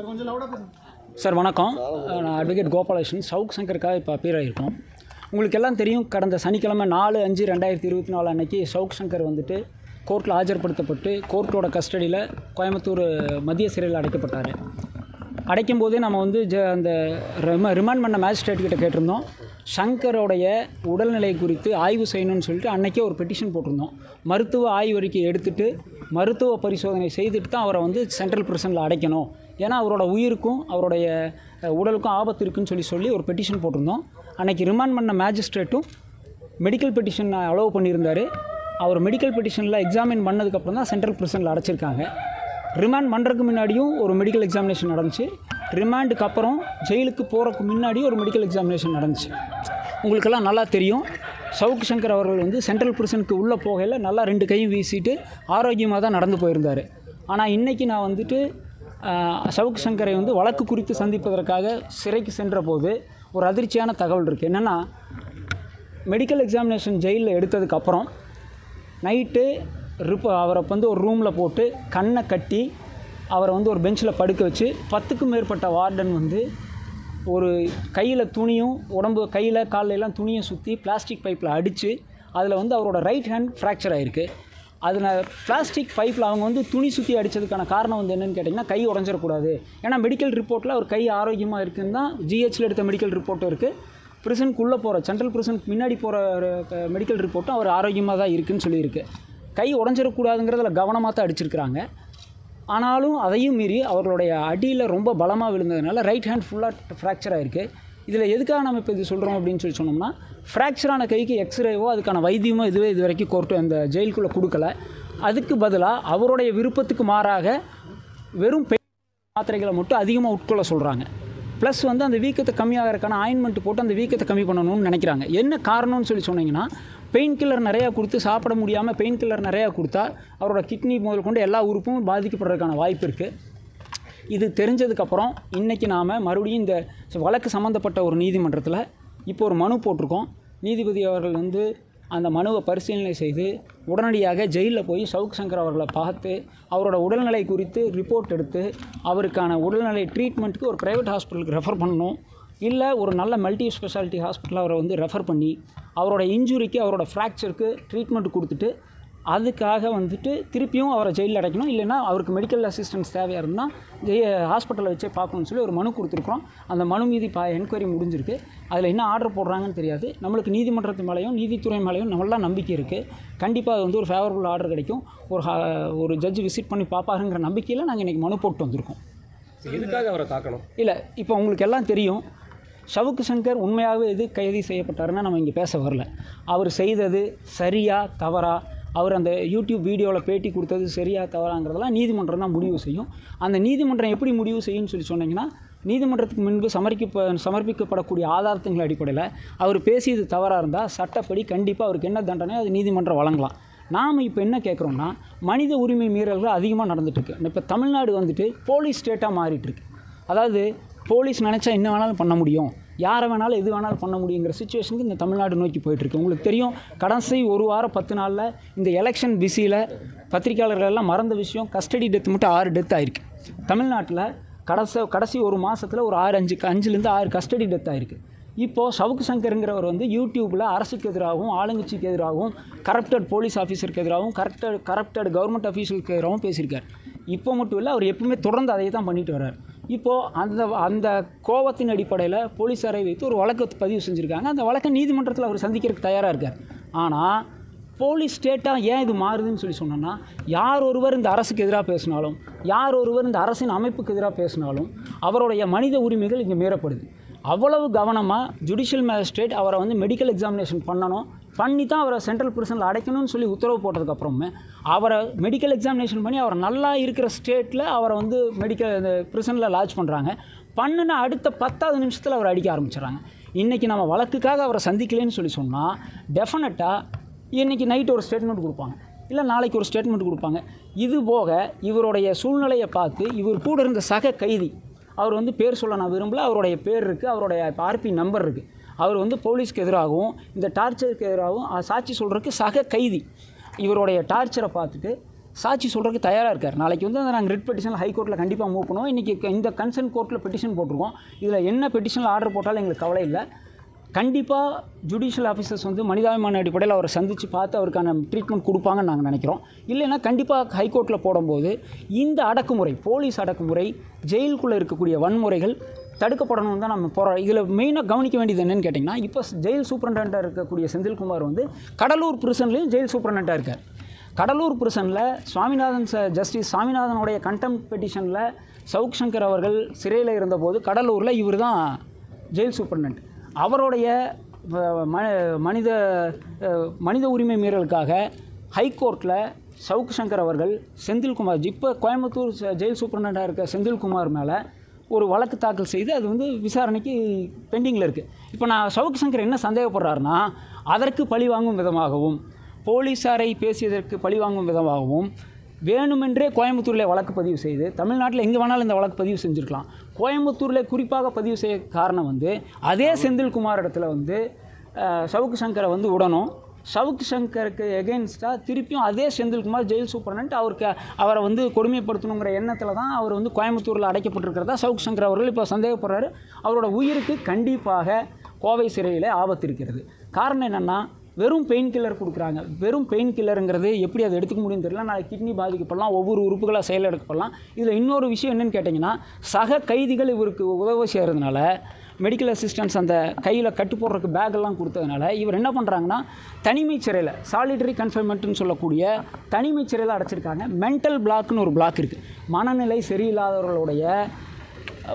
Sir வணக்கம். நான் advocate Gopalakrishnan. Chowk சங்கருக்காக இப்போ அப்பீர் ஆகியிருக்கோம். உங்களுக்கு எல்லாம் தெரியும், கடந்த சனிக்கிழமை 4/5/2024 அன்றைக்கி சவுக் சங்கர் வந்துட்டு கோர்ட்டில் ஆஜர்படுத்தப்பட்டு கோர்ட்டோட கஸ்டடியில் கோயம்புத்தூர் மத்திய சிறையில் அடைக்கப்பட்டார். அடைக்கும் போதே நம்ம வந்து அந்த ரிமாண்ட் பண்ண மேஜிஸ்ட்ரேட் கிட்ட கேட்டிருந்தோம், சங்கரோடைய உடல்நிலை குறித்து ஆய்வு செய்யணும்னு சொல்லிட்டு அன்றைக்கே ஒரு பெட்டிஷன் போட்டிருந்தோம். மருத்துவ ஆய்வறிக்கை எடுத்துகிட்டு மருத்துவ பரிசோதனை செய்துட்டு தான் அவரை வந்து சென்ட்ரல் பிரிசனில் அடைக்கணும், ஏன்னா அவரோட உயிருக்கும் அவருடைய உடலுக்கும் ஆபத்து இருக்குன்னு சொல்லி ஒரு பெட்டிஷன் போட்டிருந்தோம். அன்றைக்கி ரிமாண்ட் பண்ண மேஜிஸ்ட்ரேட்டும் மெடிக்கல் பெட்டிஷன் அலோவ் பண்ணியிருந்தார். அவர் மெடிக்கல் பெட்டிஷனில் எக்ஸாமின் பண்ணதுக்கப்புறம் தான் சென்ட்ரல் பிரிசனில் அடைச்சிருக்காங்க. ரிமாண்ட் பண்ணுறதுக்கு முன்னாடியும் ஒரு மெடிக்கல் எக்ஸாமினேஷன் நடந்துச்சு. ரிமாண்டுக்கு அப்புறம் ஜெயிலுக்கு போகிறதுக்கு முன்னாடியும் ஒரு மெடிக்கல் எக்ஸாமினேஷன் நடந்துச்சு. உங்களுக்கெல்லாம் நல்லா தெரியும், சவுக் சங்கர் அவர்கள் வந்து சென்ட்ரல் பிரிசனுக்கு உள்ளே போகையில் நல்லா 2 கையும் வீசிட்டு ஆரோக்கியமாக தான் நடந்து போயிருந்தார். ஆனால் இன்றைக்கி நான் வந்துட்டு சவுக் சங்கரை வந்து வழக்கு குறித்து சந்திப்பதற்காக சிறைக்கு சென்ற போது ஒரு அதிர்ச்சியான தகவல் இருக்குது. என்னென்னா, மெடிக்கல் எக்ஸாமினேஷன் ஜெயிலில் எடுத்ததுக்கப்புறம் நைட்டு அவரை வந்து ஒரு ரூமில் போட்டு கண்ணை கட்டி அவரை வந்து ஒரு பெஞ்சில் படுக்க வச்சு 10க்கும் மேற்பட்ட வார்டன் வந்து ஒரு கையில் துணியும் உடம்பு கையில் காலையெல்லாம் துணியை சுற்றி பிளாஸ்டிக் பைப்பில் அடித்து அதில் வந்து அவரோட ரைட் ஹேண்ட் ஃப்ராக்சர் ஆகிருக்கு. அதில் பிளாஸ்டிக் பைப்பில் அவங்க வந்து துணி சுற்றி அடித்ததுக்கான காரணம் வந்து என்னென்னு கேட்டிங்கன்னா, கை உடஞ்சிடக்கூடாது. ஏன்னா மெடிக்கல் ரிப்போர்ட்டில் அவர் கை ஆரோக்கியமாக இருக்குதுன்னு தான் ஜிஹெச்சில் எடுத்த மெடிக்கல் ரிப்போர்ட்டும் இருக்குது. பிரிசனுக்குள்ளே போகிற சென்ட்ரல் பிரிசனுக்கு முன்னாடி போகிற மெடிக்கல் ரிப்போர்ட்டும் அவர் ஆரோக்கியமாக தான் இருக்குதுன்னு சொல்லியிருக்கு. கை உடஞ்சிடக்கூடாதுங்கிறதுல கவனமாக தான் அடிச்சிருக்கிறாங்க. ஆனாலும் அதையும் மீறி அவர்களுடைய அடியில் ரொம்ப பலமாக விழுந்ததுனால ரைட் ஹேண்ட் ஃபுல்லாக ஃப்ராக்சர் ஆகிருக்கு. இதில் எதுக்காக நம்ம இப்போ இது சொல்கிறோம் அப்படின்னு சொல்லி சொன்னோம்னா, ஃப்ராக்சரான கைக்கு எக்ஸ்ரேவோ அதுக்கான வைத்தியமோ இது வரைக்கும் கோர்ட்டு அந்த ஜெயிலுக்குள்ளே கொடுக்கல. அதுக்கு பதிலாக அவருடைய விருப்பத்துக்கு மாறாக வெறும் மாத்திரைகளை மட்டும் அதிகமாக உட்கொள்ள சொல்கிறாங்க. ப்ளஸ் வந்து அந்த வீக்கத்தை கம்மியாகிறதுக்கான ஆயின்மெண்ட் போட்டு அந்த வீக்கத்தை கம்மி பண்ணணும்னு நினைக்கிறாங்க. என்ன காரணம்னு சொல்லி சொன்னீங்கன்னா, பெயின் கில்லர் நிறையா கொடுத்து சாப்பிட முடியாமல் பெயின் கில்லர் நிறையா கொடுத்தா அவரோட கிட்னி முதல் கொண்டு எல்லா உறுப்பும் பாதிக்கப்படுறதுக்கான வாய்ப்பு இருக்குது. இது தெரிஞ்சதுக்கப்புறம் இன்றைக்கி நாம் மறுபடியும் இந்த வழக்கு சம்மந்தப்பட்ட ஒரு நீதிமன்றத்தில் இப்போ ஒரு மனு போட்டிருக்கோம். நீதிபதி அவர்கள் வந்து அந்த மனுவை பரிசீலனை செய்து உடனடியாக ஜெயிலில் போய் சவுக் சங்கர் அவர்களை பார்த்து அவரோட உடல்நிலை குறித்து ரிப்போர்ட் எடுத்து அவருக்கான உடல்நிலை ட்ரீட்மெண்ட்டுக்கு ஒரு ப்ரைவேட் ஹாஸ்பிட்டலுக்கு ரெஃபர் பண்ணணும், இல்லை ஒரு நல்ல மல்டி ஸ்பெஷாலிட்டி ஹாஸ்பிட்டலில் அவரை வந்து ரெஃபர் பண்ணி அவரோட இன்ஜுரிக்கு அவரோட ஃப்ராக்சருக்கு ட்ரீட்மெண்ட் கொடுத்துட்டு அதுக்காக வந்துட்டு திருப்பியும் அவரை ஜெயிலில் அடைக்கணும். இல்லைன்னா அவருக்கு மெடிக்கல் அசிஸ்டன்ஸ் தேவையாக இருந்தால் ஹாஸ்பிட்டலில் வச்சே பார்க்கணும்னு சொல்லி ஒரு மனு கொடுத்துருக்குறோம். அந்த மனு மீது என்கொயரி முடிஞ்சிருக்கு. அதில் என்ன ஆர்டர் போடுறாங்கன்னு தெரியாது. நம்மளுக்கு நீதிமன்றத்து மேலேயும் நீதித்துறை மேலேயும் நல்லா நம்பிக்கை இருக்குது. கண்டிப்பாக அது வந்து ஒரு ஃபேவரபுள் ஆர்டர் கிடைக்கும். ஒரு ஜட்ஜ் விசிட் பண்ணி பார்ப்பாருங்கிற நம்பிக்கையில் நாங்கள் இன்றைக்கி மனு போட்டு வந்திருக்கோம். எதுக்காக அவரை தாக்கணும்? இல்லை, இப்போ உங்களுக்கு எல்லாம் தெரியும், சவுக் சங்கர் உண்மையாகவே கைது செய்யப்பட்டாருன்னா நம்ம இங்கே பேச வரல. அவர் செய்தது சரியா தவறா, அவர் அந்த யூடியூப் வீடியோவில் பேட்டி கொடுத்தது சரியா தவறாங்கிறதெல்லாம் நீதிமன்றம் தான் முடிவு செய்யும். அந்த நீதிமன்றம் எப்படி முடிவு செய்யும்னு சொல்லி சொன்னீங்கன்னா, நீதிமன்றத்துக்கு முன்பு சமர்ப்பிக்கப்படக்கூடிய ஆதாரத்தின் அடிப்படையில் அவர் பேசியது தவறாக இருந்தால் சட்டப்படி கண்டிப்பாக அவருக்கு என்ன தண்டனை அது நீதிமன்றம் வழங்கலாம். நாம் இப்போ என்ன கேட்குறோம்னா, மனித உரிமை மீறல்கள் அதிகமாக நடந்துகிட்ருக்கு. இப்போ தமிழ்நாடு வந்துட்டு போலீஸ் ஸ்டேட்டாக மாறிட்டுருக்கு. அதாவது போலீஸ் நினச்சா என்ன வேணாலும் பண்ண முடியும், யாரை வேணாலும் எது வேணாலும் பண்ண முடியுங்கிற சுச்சுவேஷனுக்கு இந்த தமிழ்நாடு நோக்கி போயிட்டுருக்கு. உங்களுக்கு தெரியும், கடைசி 1 வாரம் 10 நாளில் இந்த எலெக்ஷன் பிஸியில் பத்திரிகையாளர்கள் எல்லாம் மறந்த விஷயம், கஸ்டடி டெத் மட்டும் 6 டெத் ஆகிருக்கு தமிழ்நாட்டில். கடைசி 1 மாதத்தில் ஒரு 5லேருந்து 6 கஸ்டடி டெத் ஆகிருக்கு. இப்போது சவுக் சங்கருங்கிறவர் வந்து யூடியூப்பில் அரசுக்கு எதிராகவும் ஆளுங்கட்சிக்கு எதிராகவும் கரப்டட் போலீஸ் ஆஃபீஸருக்கு எதிராகவும் கரப்டட் கவர்மெண்ட் ஆஃபீஸருக்கு எதிராகவும் பேசியிருக்கார். இப்போ மட்டும் இல்லை, அவர் எப்பவுமே தொடர்ந்து அதை தான் பண்ணிட்டு வர்றார். இப்போது அந்த கோபத்தின் அடிப்படையில் போலீஸாரை வைத்து ஒரு வழக்கு பதிவு செஞ்சுருக்காங்க. அந்த வழக்கை நீதிமன்றத்தில் அவர் சந்திக்கிறதுக்கு தயாராக இருக்கார். ஆனால் போலீஸ் ஸ்டேட்டாக ஏன் இது மாறுதுன்னு சொல்லி சொன்னோன்னா, யார் ஒருவர் இந்த அரசுக்கு எதிராக பேசினாலும், யார் ஒருவர் இந்த அரசின் அமைப்புக்கு எதிராக பேசினாலும் அவருடைய மனித உரிமைகள் இங்கே மீறப்படுது. அவ்வளவு கவனமாக ஜுடிஷியல் மேஜிஸ்ட்ரேட் அவரை வந்து மெடிக்கல் எக்ஸாமினேஷன் பண்ணி தான் அவரை சென்ட்ரல் பிரிசனில் அடைக்கணும்னு சொல்லி உத்தரவு போட்டதுக்கப்புறமே அவரை மெடிக்கல் எக்ஸாமினேஷன் பண்ணி அவர் நல்லா இருக்கிற ஸ்டேட்டில் அவரை வந்து இந்த பிரிசனில் லாட்ஜ் பண்ணுறாங்க. பண்ணுன அடுத்த 10வது நிமிஷத்தில் அவர் அடிக்க ஆரம்பிச்சிடறாங்க. இன்றைக்கி நம்ம வழக்குக்காக அவரை சந்திக்கலேன்னு சொல்லி சொன்னால் டெஃபினட்டாக இன்றைக்கி நைட்டு ஒரு ஸ்டேட்மெண்ட் கொடுப்பாங்க, இல்லை நாளைக்கு ஒரு ஸ்டேட்மெண்ட் கொடுப்பாங்க. இது போக இவருடைய சூழ்நிலையை பார்த்து இவர் கூட இருந்த சக கைதி, அவர் வந்து பேர் சொல்ல நான் விரும்பல, அவருடைய பேர் இருக்குது, அவருடைய ஆர்பி நம்பர் இருக்குது, அவர் வந்து போலீஸ்க்கு எதிராகவும் இந்த டார்ச்சருக்கு எதிராகவும் சாட்சி சொல்கிறதுக்கு சக கைதி இவருடைய டார்ச்சரை பார்த்துட்டு சாட்சி சொல்கிறதுக்கு தயாராக இருக்கார். நாளைக்கு வந்து அதை நாங்கள் ரிட் பெட்டிஷனில் ஹைகோர்ட்டில் கண்டிப்பாக மூவ் பண்ணுவோம். இன்றைக்கி இந்த கன்சர்ன் கோர்ட்டில் பெட்டிஷன் போட்டிருக்கோம். இதில் என்ன பெட்டிஷனில் ஆர்டர் போட்டாலும் எங்களுக்கு கவலை இல்லை. கண்டிப்பாக ஜுடிஷியல் ஆஃபீஸர்ஸ் வந்து மனிதாபிமான அடிப்படையில் அவரை சந்தித்து பார்த்து அவருக்கான ட்ரீட்மெண்ட் கொடுப்பாங்கன்னு நாங்கள் நினைக்கிறோம். இல்லைன்னா கண்டிப்பாக ஹைகோர்ட்டில் போடும்போது இந்த அடக்குமுறை, போலீஸ் அடக்குமுறை, ஜெயிலுக்குள்ளே இருக்கக்கூடிய வன்முறைகள் தடுக்கப்படணும் தான் நம்ம போகிறோம். இதில் மெயினாக கவனிக்க வேண்டியது என்னென்னு கேட்டிங்கன்னா, இப்போ ஜெயில் சூப்பரண்டாக இருக்கக்கூடிய செந்தில்குமார் வந்து கடலூர் பிரிசன்லேயும் ஜெயில் சூப்பரண்டாக இருக்கார். கடலூர் பிரிசனில் ஜஸ்டிஸ் சாமிநாதனுடைய கண்டெம்ட் பெட்டிஷனில் சவுக் சங்கர் அவர்கள் சிறையில் இருந்தபோது கடலூரில் இவர் தான் ஜெயில் சூப்பரண்ட். அவருடைய மனித உரிமை மீறலுக்காக ஹைகோர்ட்டில் சவுக் சங்கர் அவர்கள் செந்தில்குமார், இப்போ கோயம்புத்தூர் ஜெயில் சூப்பரண்டாக இருக்க செந்தில்குமார் மேலே ஒரு வழக்கு தாக்கல் செய்து அது வந்து விசாரணைக்கு பெண்டிங்கில் இருக்குது. இப்போ நான் சவுக் சங்கர் என்ன சந்தேகப்படுறாருன்னா, அதற்கு பழிவாங்கும் விதமாகவும், போலீஸாரை பேசியதற்கு பழிவாங்கும் விதமாகவும் வேணுமென்றே கோயம்புத்தூரில் வழக்கு பதிவு செய்து, தமிழ்நாட்டில் எங்கே வேணாலும் இந்த வழக்கு பதிவு செஞ்சுருக்கலாம், கோயம்புத்தூரில் குறிப்பாக பதிவு செய்ய காரணம் வந்து அதே செந்தில்குமார் இடத்துல வந்து சவுக் சங்கரை வந்து விடணும். சவுக் சங்கருக்கு எகெயின்ஸ்டாக திருப்பியும் அதே செந்தில்குமார் ஜெயில் சூப்பரண்ட் அவரை வந்து கொடுமைப்படுத்தணுங்கிற எண்ணத்தில் தான் அவர் வந்து கோயம்புத்தூரில் அடைக்கப்பட்டிருக்கிறதா சவுக் சங்கர் அவர்கள் இப்போ சந்தேகப்படுறாரு. அவரோட உயிருக்கு கண்டிப்பாக கோவை சிறையில் ஆபத்து இருக்கிறது. காரணம் என்னென்னா, வெறும் பெயின் கில்லர் கொடுக்குறாங்க. வெறும் பெயின் கில்லருங்கிறது எப்படி அதை எடுத்துக்க முடியும்னு தெரியல. நாளைக்கு கிட்னி பாதிக்கப்படலாம், ஒவ்வொரு உறுப்புகளாக செயலெடுக்கப்படலாம். இதில் இன்னொரு விஷயம் என்னென்னு கேட்டிங்கன்னா, சக கைதிகள் இவருக்கு உதவி செய்கிறதுனால, மெடிக்கல் அசிஸ்டன்ஸ் அந்த கையில் கட்டு போடுறதுக்கு பேக்கெல்லாம் கொடுத்ததுனால இவர் என்ன பண்ணுறாங்கன்னா, தனிமை சிறையில் சாலிடரி கன்ஃபைன்மெண்ட்டுன்னு சொல்லக்கூடிய தனிமை சிறையில் அடைச்சிருக்காங்க. மென்டல் பிளாக்னு ஒரு பிளாக் இருக்குது. மனநிலை சரியில்லாதவர்களுடைய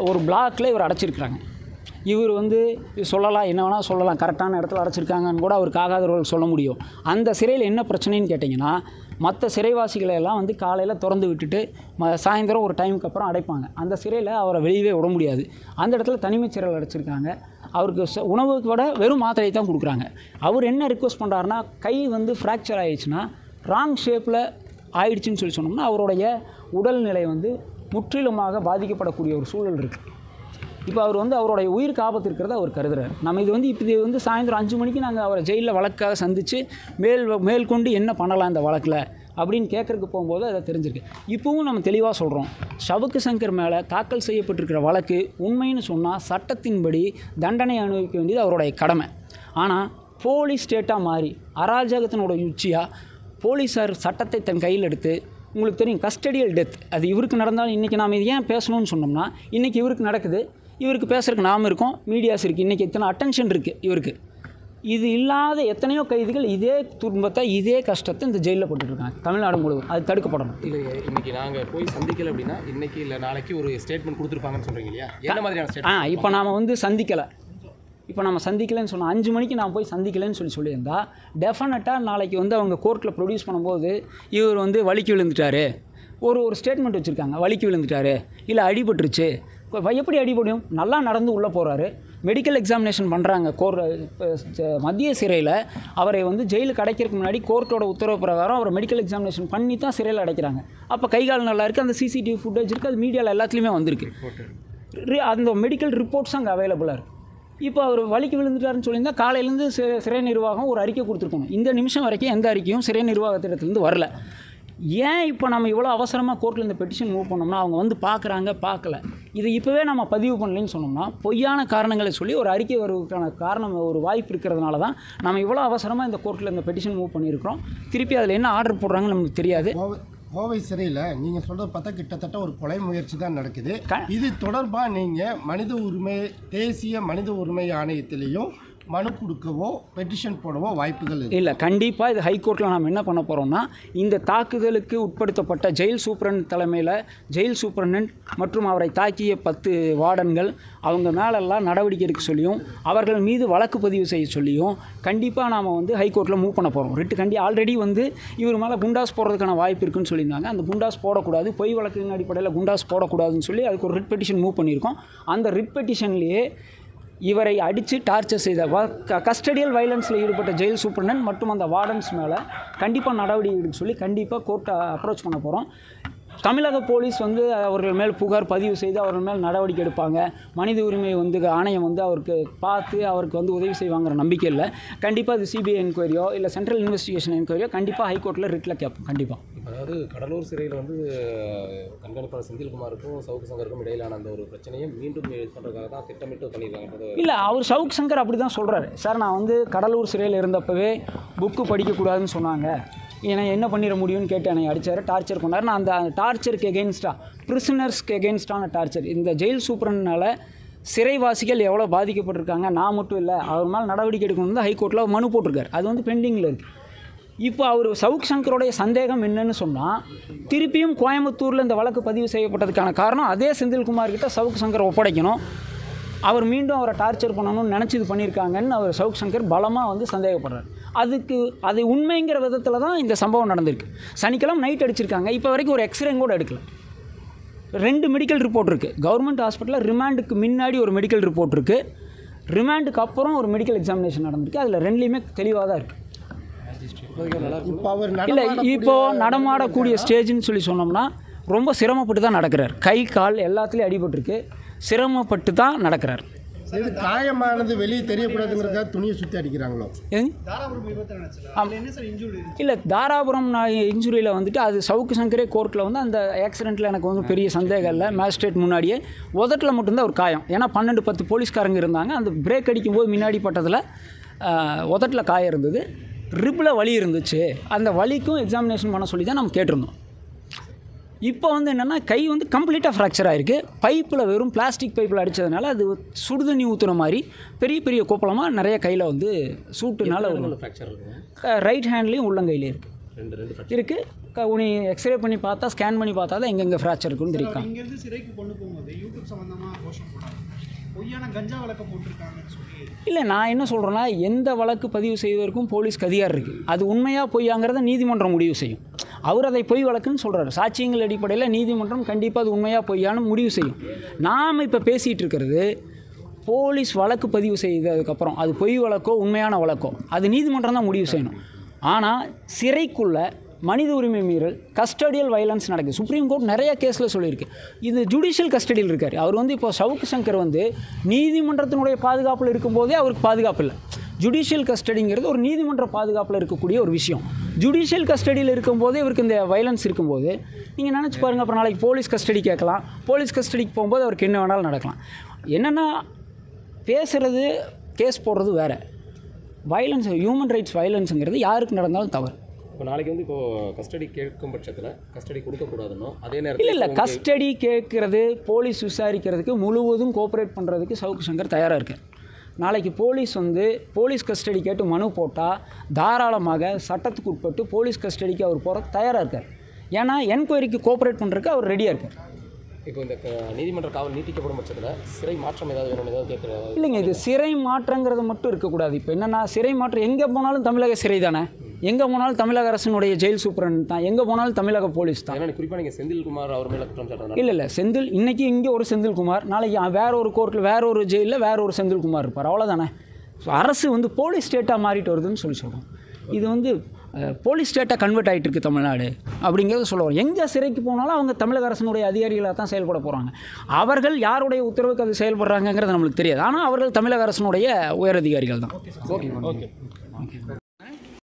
ஒரு பிளாக்கில் இவர் அடைச்சிருக்கிறாங்க. இவர் வந்து சொல்லலாம், என்ன வேணால் சொல்லலாம், கரெக்டான இடத்துல அடைச்சிருக்காங்கன்னு கூட அவருக்கு ஆகாதவர்கள் சொல்ல முடியும். அந்த சிறையில் என்ன பிரச்சனைன்னு கேட்டிங்கன்னா, மற்ற சிறைவாசிகளை எல்லாம் வந்து காலையில் திறந்து விட்டுட்டு சாயந்தரம் ஒரு டைமுக்கு அப்புறம் அடைப்பாங்க. அந்த சிறையில் அவரை வெளியவே விட முடியாது. அந்த இடத்துல தனிமை சிறையில் அடைச்சிருக்காங்க. அவருக்கு உணவுக்கு விட வெறும் மாத்திரை தான் கொடுக்குறாங்க. அவர் என்ன ரிக்வஸ்ட் பண்ணுறாருன்னா, கை வந்து ஃப்ராக்சர் ஆகிடுச்சுன்னா, ராங் ஷேப்பில் ஆயிடுச்சுன்னு சொல்லி சொன்னோம்னா அவருடைய உடல்நிலை வந்து முற்றிலுமாக பாதிக்கப்படக்கூடிய ஒரு சூழல் இருக்குது. இப்போ அவர் வந்து அவருடைய உயிருக்கு ஆபத்து இருக்கிறத அவர் கருதுறாரு. நம்ம இது வந்து சாயந்தரம் 5 மணிக்கு நாங்கள் அவரை ஜெயிலில் வழக்காக சந்தித்து மேற்கொண்டு என்ன பண்ணலாம் இந்த வழக்கில் அப்படின்னு கேட்குறதுக்கு போகும்போது அதை தெரிஞ்சிருக்கு. இப்போவும் நம்ம தெளிவாக சொல்கிறோம், சவுக்கு சங்கர் மேலே தாக்கல் செய்யப்பட்டிருக்கிற வழக்கு உண்மைன்னு சொன்னால் சட்டத்தின்படி தண்டனை அனுபவிக்க வேண்டியது அவருடைய கடமை. ஆனால் போலீஸ் ஸ்டேட்டாக மாறி அராஜகத்தினோட உச்சியாக போலீஸார் சட்டத்தை தன் கையில் எடுத்து, உங்களுக்கு தெரியும் கஸ்டடியல் டெத் அது இவருக்கு நடந்தாலும் இன்றைக்கி நாம் இது ஏன் பேசணும்னு சொன்னோம்னா, இன்றைக்கி இவருக்கு நடக்குது, இவருக்கு பேசுகிறதுக்கு நாம் இருக்கோம், மீடியாஸ் இருக்குது, இன்றைக்கி எத்தனை அட்டென்ஷன் இருக்குது இவருக்கு. இது இல்லாத எத்தனையோ கைதிகள் இதே துன்பத்தை இதே கஷ்டத்தை இந்த ஜெயிலில் போட்டுட்ருக்காங்க தமிழ்நாடு முழுவதும். அது தடுக்கப்படணும். இல்லை, இன்றைக்கி நாங்கள் போய் சந்திக்கலை அப்படின்னா இன்றைக்கி இல்லை நாளைக்கு ஒரு ஸ்டேட்மெண்ட் கொடுத்துருப்பாங்கன்னு சொல்கிறீங்க இல்லையா? என்ன மாதிரியான ஸ்டேட்மெண்ட்? இப்போ நாம் வந்து சந்திக்கலை, இப்போ நம்ம சந்திக்கலைன்னு சொன்னால் 5 மணிக்கு நான் போய் சந்திக்கலைன்னு சொல்லியிருந்தா டெஃபினட்டாக நாளைக்கு வந்து அவங்க கோர்ட்டில் ப்ரொடியூஸ் பண்ணும்போது இவர் வந்து வலிக்கு விழுந்துட்டார், ஒரு ஸ்டேட்மெண்ட் வச்சுருக்காங்க, வலிக்கு விழுந்துட்டார், இல்லை அடிபட்டுருச்சு. எப்படி அடிபடும்? நல்லா நடந்து உள்ளே போகிறாரு, மெடிக்கல் எக்ஸாமினேஷன் பண்ணுறாங்க. மத்திய சிறையில் அவரை வந்து ஜெயிலுக்கு அடைக்கிறதுக்கு முன்னாடி கோர்ட்டோட உத்தரவு பிரகாரம் அவரை மெடிக்கல் எக்ஸாமினேஷன் பண்ணி தான் சிறையில் அடைக்கிறாங்க. அப்போ கை கால் நல்லா இருக்குது, அந்த சிசிடிவி ஃபுட்டேஜ் இருக்குது, அது மீடியாவில் எல்லாத்துலேயுமே வந்திருக்கு. அந்த மெடிக்கல் ரிப்போர்ட்ஸ் அங்கே அவைலபிளாக இருக்குது. இப்போ அவர் வலிக்கு விழுந்துட்டாருன்னு சொல்லியிருந்தால் காலையிலேருந்து சிறை நிர்வாகம் ஒரு அறிக்கை கொடுத்துருக்கணும். இந்த நிமிஷம் வரைக்கும் எந்த அறிக்கையும் சிறை நிர்வாகத்திடத்துலேருந்து வரல. ஏன் இப்போ நம்ம இவ்வளோ அவசரமாக கோர்ட்டில் இந்த பெட்டிஷன் மூவ் பண்ணோம்னா, அவங்க வந்து பார்க்கல, இது இப்போவே நம்ம பதிவு பண்ணலன்னு சொன்னோம்னா பொய்யான காரணங்களை சொல்லி ஒரு அறிக்கை வருவதற்கான காரணம் ஒரு வாய்ப்பு இருக்கிறதுனால தான் நம்ம இவ்வளோ அவசரமாக இந்த கோர்ட்டில் இந்த பெட்டிஷன் மூவ் பண்ணியிருக்கிறோம். திருப்பி அதில் என்ன ஆர்டர் போடுறாங்கன்னு நமக்கு தெரியாது. கோவை சிறையில் நீங்கள் சொல்கிறது பார்த்தா கிட்டத்தட்ட ஒரு கொலை முயற்சி தான் நடக்குது. இது தொடர்பாக நீங்கள் தேசிய மனித உரிமை ஆணையத்திலையும் மனு கொடுக்கவோ பெட்டிஷன் போடவோ வாய்ப்புகள் இல்லை. கண்டிப்பாக இது ஹைகோர்ட்டில் நாம் என்ன பண்ண போகிறோம்னா, இந்த தாக்குதலுக்கு உட்படுத்தப்பட்ட ஜெயில் சூப்பரண்ட் தலைமையில் ஜெயில் சூப்பரண்ட் மற்றும் அவரை தாக்கிய 10 வார்டன்கள் அவங்க மேலெல்லாம் நடவடிக்கை எடுக்க சொல்லியும் அவர்கள் மீது வழக்கு பதிவு செய்ய சொல்லியும் கண்டிப்பாக நாம் வந்து ஹைகோர்ட்டில் மூவ் பண்ண போகிறோம். ரிட்டு ஆல்ரெடி வந்து இவர் மேலே குண்டாஸ் போடுறதுக்கான வாய்ப்பு இருக்குன்னு சொல்லியிருந்தாங்க. அந்த குண்டாஸ் போடக்கூடாது, பொய் வழக்கின் அடிப்படையில் குண்டாஸ் போடக்கூடாதுன்னு சொல்லி அதுக்கு ஒரு ரிட் பெட்டிஷன் மூவ் பண்ணியிருக்கோம். அந்த ரிட் பெட்டிஷன்லேயே இவரை அடித்து டார்ச்சர் செய்த கஸ்டடியல் வயலன்ஸில் ஈடுபட்ட ஜெயில் சூப்பரண்ட் மற்றும் அந்த வார்டன்ஸ் மேலே கண்டிப்பாக நடவடிக்கை எடுக்க சொல்லி கண்டிப்பாக கோர்ட்டை அப்ரோச் பண்ண போகிறோம். தமிழக போலீஸ் வந்து அவர்கள் மேல் புகார் பதிவு செய்து அவர்கள் மேல் நடவடிக்கை எடுப்பாங்க. மனித உரிமை வந்து ஆணையம் வந்து அவருக்கு பார்த்து அவருக்கு வந்து உதவி செய்வாங்கிற நம்பிக்கை இல்லை. கண்டிப்பாக அது சிபிஐ என்கொயரியோ இல்லை சென்ட்ரல் இன்வெஸ்டிகேஷன் என்கொயரியோ கண்டிப்பாக ஹைகோர்ட்டில் ரிட்டில் கேட்போம். கண்டிப்பாக அதாவது கடலூர் சிறையில் வந்து கண்காணிப்பாளர் செந்தில்குமாருக்கும் சவுக்கு சங்கருக்கும் இடையிலான அந்த ஒரு பிரச்சனையை மீண்டும் இது பண்ணுறதுக்காக தான் திட்டமிட்டு பண்ணியிருக்காங்க. இல்லை, அவர் சவுக் சங்கர் அப்படி தான் சொல்கிறாரு. சார், நான் வந்து கடலூர் சிறையில் இருந்தப்பவே புக்கு படிக்கக்கூடாதுன்னு சொன்னாங்க, ஏன்னா என்ன பண்ணிட முடியும்னு கேட்டு என்னை அடித்தார், டார்ச்சர் பண்ணார். நான் அந்த டார்ச்சருக்கு எகென்ஸ்டாக, பிரிசனர்ஸ்க்கு எகென்ஸ்டான டார்ச்சர், இந்த ஜெயில் சூப்பரனால சிறைவாசிகள் எவ்வளோ பாதிக்கப்பட்டிருக்காங்க, நான் மட்டும் இல்லை, அவர் மேலே நடவடிக்கை எடுக்கணும் தான் ஹைகோர்ட்டில் மனு போட்டிருக்காரு. அது வந்து பெண்டிங்கில் இருக்குது. இப்போ அவர் சவுக் சங்கருடைய சந்தேகம் என்னன்னு சொன்னால், திருப்பியும் கோயம்புத்தூரில் இந்த வழக்கு பதிவு செய்யப்பட்டதுக்கான காரணம் அதே செந்தில்குமார்கிட்ட சவுக் சங்கர் ஒப்படைக்கணும், அவர் மீண்டும் அவரை டார்ச்சர் பண்ணணும்னு நினச்சி இது பண்ணியிருக்காங்கன்னு அவர் சவுக் சங்கர் பலமாக வந்து சந்தேகப்படுறாரு. அது உண்மைங்கிற விதத்தில் தான் இந்த சம்பவம் நடந்திருக்கு. சனிக்கிழமை நைட் அடிச்சிருக்காங்க. இப்போ வரைக்கும் ஒரு எக்ஸ்ரே கூட எடுக்கல. 2 மெடிக்கல் ரிப்போர்ட் இருக்குது. கவர்மெண்ட் ஹாஸ்பிட்டலில் ரிமாண்டுக்கு முன்னாடி ஒரு மெடிக்கல் ரிப்போர்ட் இருக்குது, ரிமாண்டுக்கு அப்புறம் ஒரு மெடிக்கல் எக்ஸாமினேஷன் நடந்திருக்கு. அதில் 2லேயுமே தெளிவாக தான் இருக்குது. இல்லை, இப்போது நடமாடக்கூடிய ஸ்டேஜ்னு சொல்லி சொன்னோம்னா ரொம்ப சிரமப்பட்டு தான் நடக்கிறார். கை கால் எல்லாத்துலேயும் அடிபட்டிருக்கு, சிரமப்பட்டு தான் நடக்கிறார். காயமானது வெளியே தெரியக்கூடாதுங்கிறதுக்காக துணியை சுற்றி அடிக்கிறாங்களோ? இல்லை, தாராபுரம் இன்ஜுரியில் வந்துட்டு அது சவுக்கு சங்கரே கோர்ட்டில் வந்து அந்த ஆக்சிடெண்ட்டில் எனக்கு வந்து பெரிய சந்தேகம் இல்லை. மேஜிஸ்ட்ரேட் முன்னாடியே உதட்டில் மட்டும்தான் ஒரு காயம். ஏன்னா 12-10 போலீஸ்காரங்க இருந்தாங்க. அந்த பிரேக் அடிக்கும்போது முன்னாடி பட்டதில் உதட்டில் காயம் இருந்தது, ரிப்பில் வலி இருந்துச்சு. அந்த வலிக்கும் எக்ஸாமினேஷன் பண்ண சொல்லி தான் நம்ம கேட்டிருந்தோம். இப்போ வந்து என்னென்னா கை வந்து கம்ப்ளீட்டாக ஃப்ராக்சர் ஆகிருக்கு. பைப்பில் வெறும் பிளாஸ்டிக் பைப்பில் அடித்ததுனால அது சுடுதண்ணி ஊற்றுற மாதிரி பெரிய பெரிய கோப்பலமாக நிறைய கையில் வந்து சூட்டுனால ஃப்ராக்சர் இருக்குது. ரைட் ஹேண்ட்லேயும் உள்ளங்கையிலையும் இருக்குது. உனி எக்ஸ்ரே பண்ணி பார்த்தா, ஸ்கேன் பண்ணி பார்த்தா தான் எங்கெங்கே ஃப்ராக்சர் இருக்குன்னு தெரியும். இங்கேருந்து சிறைக்கு கொண்டு போகும்போது யூடியூப் சம்மந்தமாக கோஷம் போட்டாங்க, பொய்யான கஞ்சா வழக்கு போட்டிருக்காங்கன்னு சொல்லி. இல்லை, நான் என்ன சொல்கிறேன்னா, எந்த வழக்கு பதிவு செய்வதற்கும் போலீஸ்க்கு அதிகாரம் இருக்குது. அது உண்மையாக பொய்யாங்கிறத நீதிமன்றம் முடிவு செய்யும். அவர் அதை பொய் வழக்குன்னு சொல்கிறார். சாட்சியங்கள் அடிப்படையில் நீதிமன்றம் கண்டிப்பாக அது உண்மையாக பொய்யான்னு முடிவு செய்யும். நாம் இப்போ பேசிகிட்டு இருக்கிறது போலீஸ் வழக்கு பதிவு செய்ததுக்கப்புறம் அது பொய் வழக்கோ உண்மையான வழக்கோ அது நீதிமன்றம் தான் முடிவு செய்யணும். ஆனால் சிறைக்குள்ளே மனித உரிமை மீறல், கஸ்டடியல் வயலன்ஸ் நடக்குது. சுப்ரீம் கோர்ட் நிறைய கேஸில் சொல்லியிருக்கு. இது ஜுடிஷியல் கஸ்டடியில் இருக்கார். அவர் வந்து இப்போ சவுக்கு சங்கர் வந்து நீதிமன்றத்தினுடைய பாதுகாப்பில் இருக்கும்போதே அவருக்கு பாதுகாப்பு இல்லை. ஜுடிஷியல் கஸ்டடிங்கிறது ஒரு நீதிமன்ற பாதுகாப்பில் இருக்கக்கூடிய ஒரு விஷயம். ஜுடிஷியல் கஸ்டடியில் இருக்கும்போதே இவருக்கு இந்த வயலன்ஸ் இருக்கும்போது நீங்கள் நினச்சி பாருங்கள், அப்புறம் நாளைக்கு போலீஸ் கஸ்டடி கேட்கலாம். போலீஸ் கஸ்டடிக்கு போகும்போது அவருக்கு என்ன வேணாலும் நடக்கலாம். என்னென்னா பேசுகிறது, கேஸ் போடுறது வேறு. வயலன்ஸ், ஹியூமன் ரைட்ஸ் வயலன்ஸுங்கிறது யாருக்கு நடந்தாலும் தவறு. இப்போ நாளைக்கு வந்து இப்போது கஸ்டடி கேட்கும் பட்சத்தில் கஸ்டடி கொடுக்கக்கூடாதுன்னு அதே நேரத்தில் இல்லை, கஸ்டடி கேட்குறது, போலீஸ் விசாரிக்கிறதுக்கு முழுவதும் கோஆப்ரேட் பண்ணுறதுக்கு சவுக்கு சங்கர் தயாராக இருக்கார். நாளைக்கு போலீஸ் வந்து போலீஸ் கஸ்டடி கேட்டு மனு போட்டால் தாராளமாக சட்டத்துக்கு உட்பட்டு போலீஸ் கஸ்டடிக்கு அவர் போகிற தயாராக இருக்கார். ஏன்னா என்கொயரிக்கு கோஆப்ரேட் பண்ணுறதுக்கு அவர் ரெடியாக இருக்கார். இப்போ இந்த நீதிமன்ற காவல் நீட்டிக்கப்படும் பட்சத்தில் சிறை மாற்றம் ஏதாவது வேணும், ஏதாவது கேட்குறாரு? இல்லைங்க, இது சிறை மாற்றங்கிறது மட்டும் இருக்கக்கூடாது. இப்போ என்னென்னா சிறை மாற்றம் எங்கே போனாலும் தமிழக சிறை தானே, எங்கே போனாலும் தமிழக அரசினுடைய ஜெயில் சூப்பரன் தான், எங்கே போனாலும் தமிழக போலீஸ் தான். ஏன்னா குறிப்பாக நீங்கள் செந்தில்குமார் அவர் மேலே குற்றம் சாட்டுறாங்க. இல்லை, செந்தில் இன்றைக்கி இங்கே ஒரு செந்தில்குமார், நாளைக்கு வேற ஒரு கோர்ட்டில் வேற ஒரு ஜெயிலில் வேற ஒரு செந்தில்குமார் இருப்பார், அவ்வளோதானே. ஸோ அரசு வந்து போலீஸ் ஸ்டேட்டாக மாறிட்டு வருதுன்னு சொல்கிறோம். இது வந்து போலீஸ் ஸ்டேட்டாக கன்வெர்ட் ஆகிட்டு இருக்குது தமிழ்நாடு அப்படிங்கிறத சொல்ல வரும். எங்கே சிறைக்கு போனாலும் அவங்க தமிழக அரசினுடைய அதிகாரிகளாக தான் செயல்பட போகிறாங்க. அவர்கள் யாருடைய உத்தரவுக்கு அது செயல்படுறாங்கிறது நம்மளுக்கு தெரியாது. ஆனால் அவர்கள் தமிழக அரசினுடைய உயர் அதிகாரிகள் தான். ஓகே.